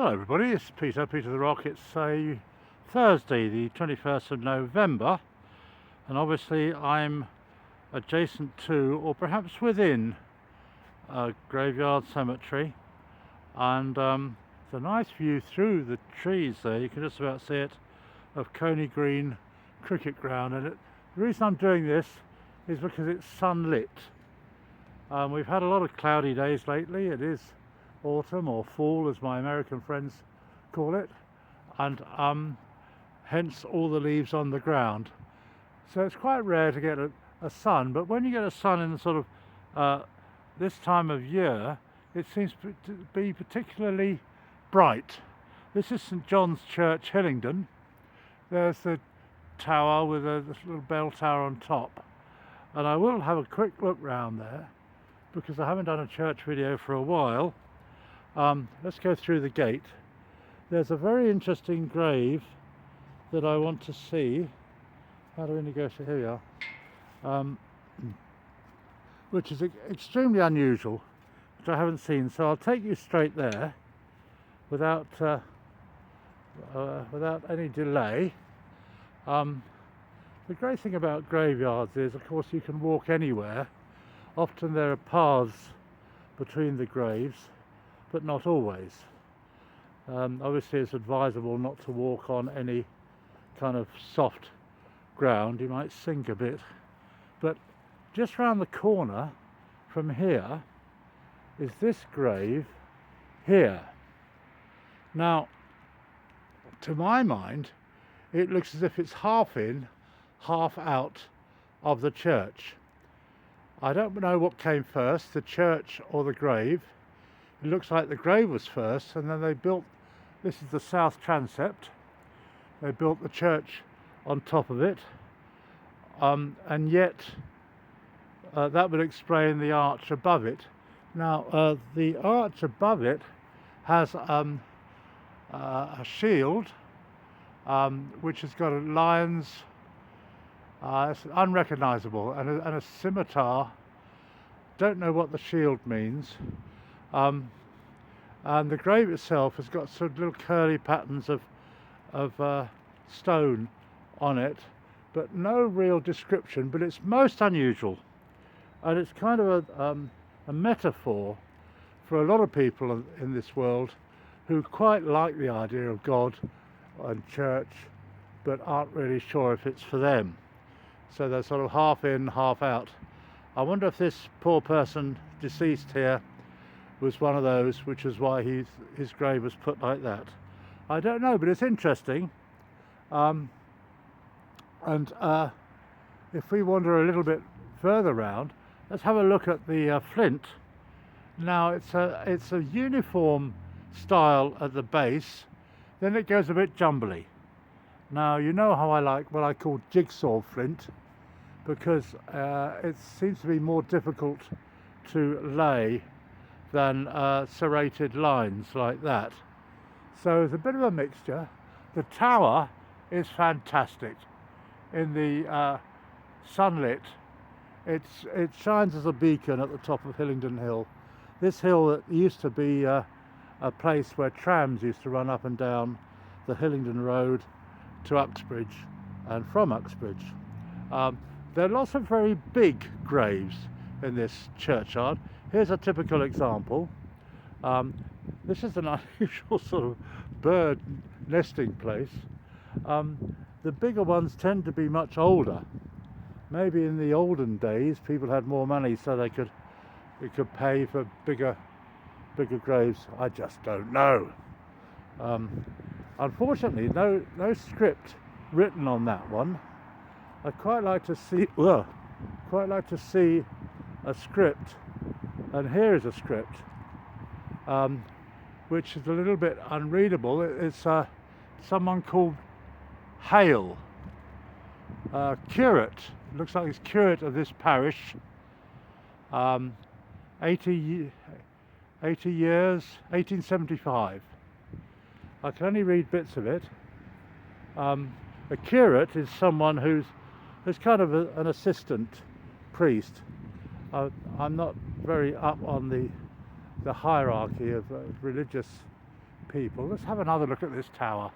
Hello everybody, it's Peter the Rock. It's a Thursday, the 21st of November, and obviously I'm adjacent to, or perhaps within, a graveyard cemetery, and it's a nice view through the trees there. You can just about see it, of Coney Green Cricket Ground. And the reason I'm doing this is because it's sunlit. We've had a lot of cloudy days lately. It is autumn, or fall as my American friends call it, and hence all the leaves on the ground. So it's quite rare to get a sun, but when you get a sun in the sort of this time of year, it seems to be particularly bright. This is St John's Church, Hillingdon. There's the tower with a little bell tower on top, and I will have a quick look round there because I haven't done a church video for a while. Let's go through the gate. There's a very interesting grave that I want to see. How do we negotiate? Here we are. Which is extremely unusual, which I haven't seen. So I'll take you straight there without any delay. The great thing about graveyards is, of course, you can walk anywhere. Often there are paths between the graves, but not always. Obviously it's advisable not to walk on any kind of soft ground. You might sink a bit. But just round the corner from here is this grave here. Now, to my mind, it looks as if it's half in, half out of the church. I don't know what came first, the church or the grave. It looks like the grave was first, and then they built, this is the south transept, they built the church on top of it, and yet that would explain the arch above it. Now the arch above it has a shield which has got a lion's, it's unrecognisable, and a scimitar. Don't know what the shield means. And the grave itself has got sort of little curly patterns of stone on it, but no real description. But it's most unusual, and it's kind of a metaphor for a lot of people in this world who quite like the idea of God and church, but aren't really sure if it's for them. So they're sort of half in, half out. I wonder if this poor person deceased here was one of those, which is why his grave was put like that. I don't know, but it's interesting. And if we wander a little bit further round, let's have a look at the flint. Now it's a uniform style at the base, then it goes a bit jumbly. Now you know how I like what I call jigsaw flint, because it seems to be more difficult to lay than serrated lines like that. So it's a bit of a mixture. The tower is fantastic. In the sunlit, it shines as a beacon at the top of Hillingdon Hill. This hill that used to be a place where trams used to run up and down the Hillingdon Road to Uxbridge and from Uxbridge. There are lots of very big graves in this churchyard. Here's a typical example. This is an unusual sort of bird nesting place. The bigger ones tend to be much older. Maybe in the olden days people had more money, so they could pay for bigger graves. I just don't know. Unfortunately, no script written on that one. I'd quite like to see a script. And here is a script, which is a little bit unreadable. It's someone called Hale, curate. It looks like he's curate of this parish. 80 years, 1875. I can only read bits of it. A curate is someone who's kind of an assistant priest. I'm not very up on the hierarchy of religious people. Let's have another look at this tower.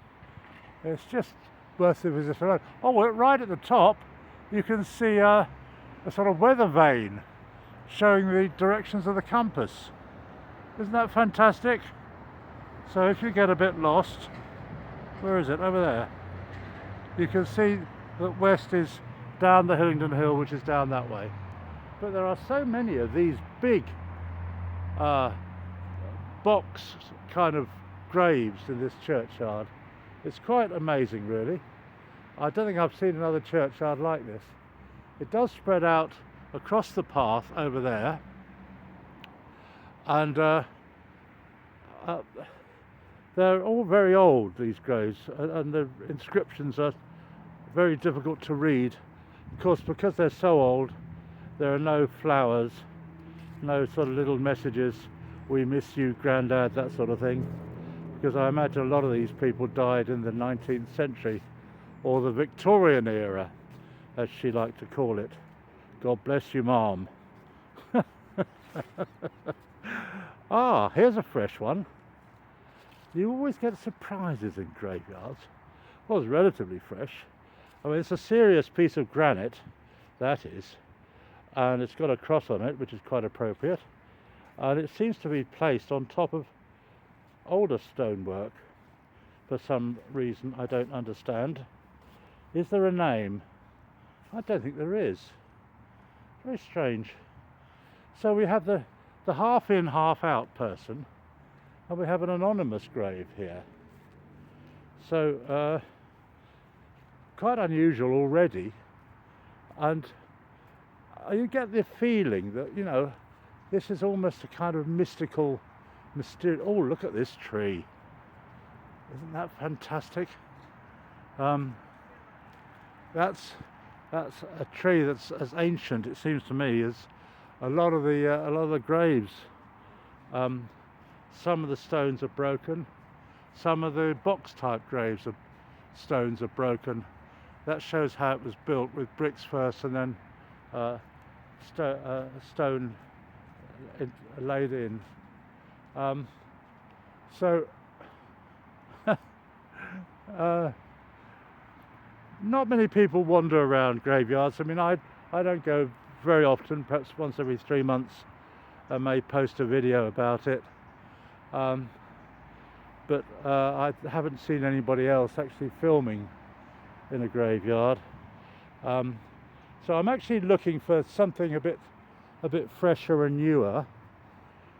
It's just worth the visit alone. Oh, well, right at the top, you can see a sort of weather vane showing the directions of the compass. Isn't that fantastic? So if you get a bit lost, where is it? Over there. You can see that west is down the Hillingdon Hill, which is down that way. But there are so many of these big box kind of graves in this churchyard. It's quite amazing, really. I don't think I've seen another churchyard like this. It does spread out across the path over there, and they're all very old, these graves, and the inscriptions are very difficult to read. Of course, because they're so old, there are no flowers, no sort of little messages, "We miss you, Grandad," that sort of thing, because I imagine a lot of these people died in the 19th century, or the Victorian era, as she liked to call it. God bless you, Mom. Ah, here's a fresh one. You always get surprises in graveyards. Well, it's relatively fresh. I mean, it's a serious piece of granite, that is, and it's got a cross on it, which is quite appropriate, and it seems to be placed on top of older stonework for some reason I don't understand. Is there a name? I don't think there is. Very strange. So we have the half in, half out person, and we have an anonymous grave here. So quite unusual already, and you get the feeling that, you know, this is almost a kind of mystical, mysterious. Oh, look at this tree! Isn't that fantastic? That's a tree that's as ancient, it seems to me, as a lot of the graves. Some of the stones are broken. Some of the box-type graves stones are broken. That shows how it was built, with bricks first and then stone laid in. So not many people wander around graveyards. I mean, I don't go very often, perhaps once every 3 months I may post a video about it. But I haven't seen anybody else actually filming in a graveyard. So I'm actually looking for something a bit fresher and newer,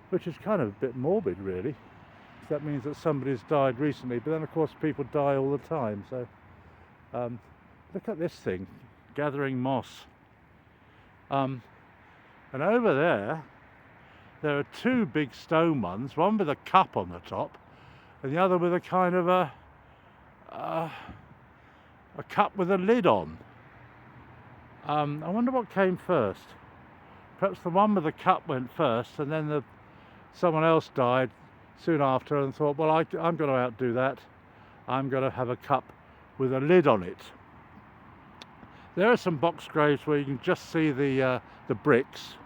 which is kind of a bit morbid, really. That means that somebody's died recently, but then of course people die all the time. So look at this thing, gathering moss. And over there are two big stone ones, one with a cup on the top and the other with a kind of a cup with a lid on. I wonder what came first. Perhaps the one with the cup went first, and then someone else died soon after and thought, well, I'm going to outdo that. I'm going to have a cup with a lid on it. There are some box graves where you can just see the bricks.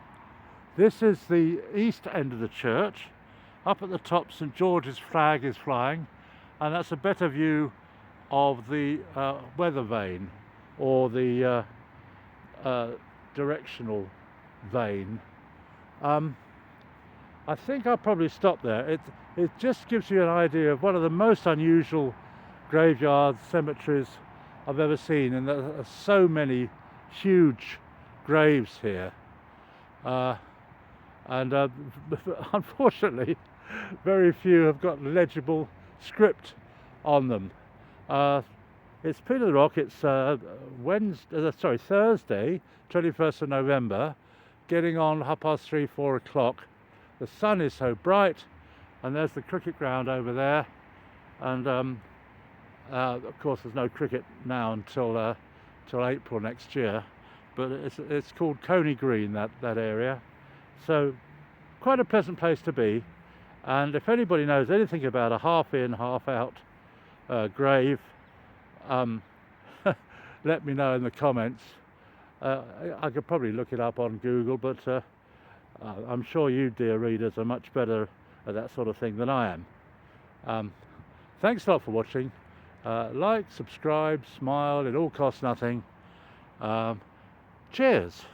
This is the east end of the church. Up at the top, St George's flag is flying, and that's a better view of the weather vane, or the directional vane. I think I'll probably stop there. It just gives you an idea of one of the most unusual graveyards, cemeteries I've ever seen, and there are so many huge graves here. And unfortunately, very few have got legible script on them. It's Peter the Rock. It's Thursday, 21st of November, getting on 3:30, 4 o'clock. The sun is so bright, and there's the cricket ground over there, and of course there's no cricket now until April next year, but it's called Coney Green, that area. So quite a pleasant place to be, and if anybody knows anything about a half in, half out grave, let me know in the comments. I could probably look it up on Google, but I'm sure you, dear readers, are much better at that sort of thing than I am. Thanks a lot for watching. Like, subscribe, smile, it all costs nothing. Cheers.